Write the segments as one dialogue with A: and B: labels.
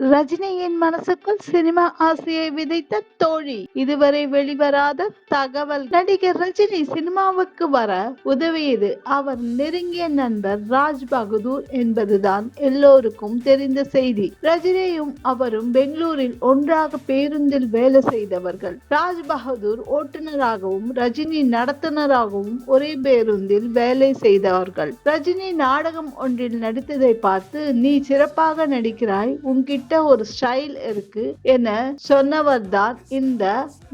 A: ரஜினியின் மனசுக்குள் சினிமா ஆசையை விதைத்த தோழி. இதுவரை வெளிவராத தகவல். நடிகர் ரஜினி சினிமாவுக்கு வர உதவியது அவர் நெருங்கிய நண்பர் ராஜ் பகதூர் என்பதுதான் எல்லோருக்கும் தெரிந்த செய்தி. ரஜினியும் அவரும் பெங்களூரில் ஒன்றாக பேருந்தில் வேலை செய்தவர்கள். ராஜ் பகதூர் ஓட்டுநராகவும் ரஜினி நடத்துனராகவும் ஒரே பேருந்தில் வேலை செய்தவர்கள். ரஜினி நாடகம் ஒன்றில் நடித்ததை பார்த்து, நீ சிறப்பாக நடிக்கிறாய், உன்கிட்ட ஒரு ஸ்டைல் இருக்கு என சொன்னவர் தான் இந்த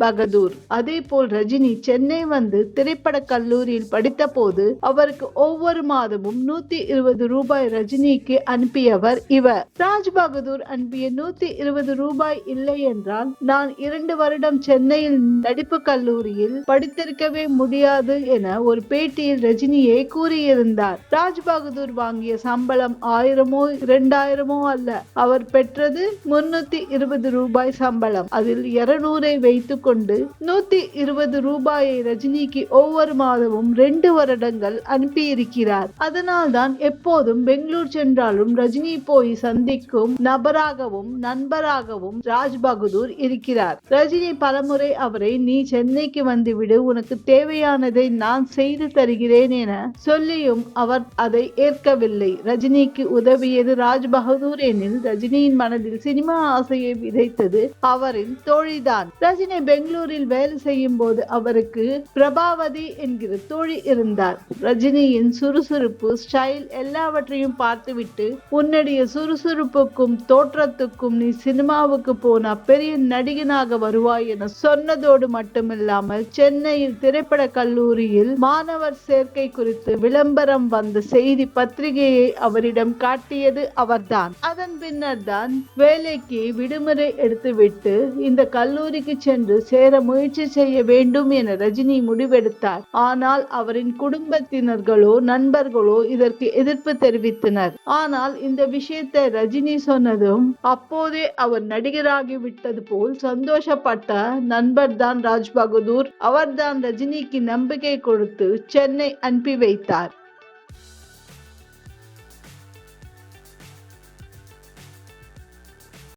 A: பகதூர். அதே போல் ரஜினி சென்னை வந்து திரைப்பட கல்லூரியில் படித்த போது அவருக்கு ஒவ்வொரு மாதமும் 120 ரூபாய் ரஜினிக்கு அனுப்பியவர் இவர். ராஜ் பகதூர் அனுப்பிய 120 ரூபாய் இல்லை என்றால் நான் 2 வருடம் சென்னையில் நடிப்பு கல்லூரியில் படித்திருக்கவே முடியாது என ஒரு பேட்டியில் ரஜினியே கூறியிருந்தார். ராஜ் பகதூர் வாங்கிய சம்பளம் 1000மோ 2000மோ அல்ல, அவர் பெற்றது 320 ரூபாய் சம்பளம். அதில் 200 வைத்துக் கொண்டு 120 ரூபாயை ரஜினிக்கு ஒவ்வொரு மாதமும் 2 வருடங்கள் அனுப்பியிருக்கிறார். அதனால் தான் எப்போதும் பெங்களூர் சென்றாலும் ரஜினி போய் சந்திக்கும் நபராகவும் நண்பராகவும் ராஜ் பகதூர் இருக்கிறார். ரஜினி பலமுறை அவரை, நீ சென்னைக்கு வந்துவிடு, உனக்கு தேவையானதை நான் செய்து தருகிறேன் என சொல்லியும் அவர் அதை ஏற்கவில்லை. ரஜினிக்கு உதவியது ராஜ் பகதூர் எனில் ரஜினியின் மனதில் சினிமா ஆசையை விதைத்தது அவரின் தோழிதான். ரஜினி பெங்களூரில் வேலை செய்யும் போது அவருக்கு பிரபாவதி என்கிற தோழி இருந்தார். ரஜினியின் சுறுசுறுப்பு, ஸ்டைல் எல்லாவற்றையும் பார்த்துவிட்டு, உன்னுடைய சுறுசுறுப்புக்கும் தோற்றத்துக்கும் நீ சினிமாவுக்கு போனா பெரிய நடிகனாக வருவாய் என சொன்னதோடு மட்டுமில்லாமல் சென்னையில் திரைப்பட கல்லூரியில் மாணவர் சேர்க்கை குறித்து விளம்பரம் வந்த செய்தி பத்திரிகையை அவரிடம் காட்டியது அவர்தான். அதன் பின்னர் தான் வேலைக்கு விடுமுறை எடுத்துவிட்டு இந்த கல்லூரிக்கு சென்று சேர முயற்சி செய்ய வேண்டும் என ரஜினி முடிவெடுத்தார். ஆனால் அவரின் குடும்பத்தினர்களோ நண்பர்களோ இதற்கு எதிர்ப்பு தெரிவித்தனர். ஆனால் இந்த விஷயத்தை ரஜினி சொன்னதும் அப்போதே அவர் நடிகராகி விட்டது போல் சந்தோஷப்பட்ட நண்பர் தான் ராஜ் பகதூர். அவர்தான் ரஜினிக்கு நம்பிக்கை கொடுத்து சென்னை அனுப்பி வைத்தார்.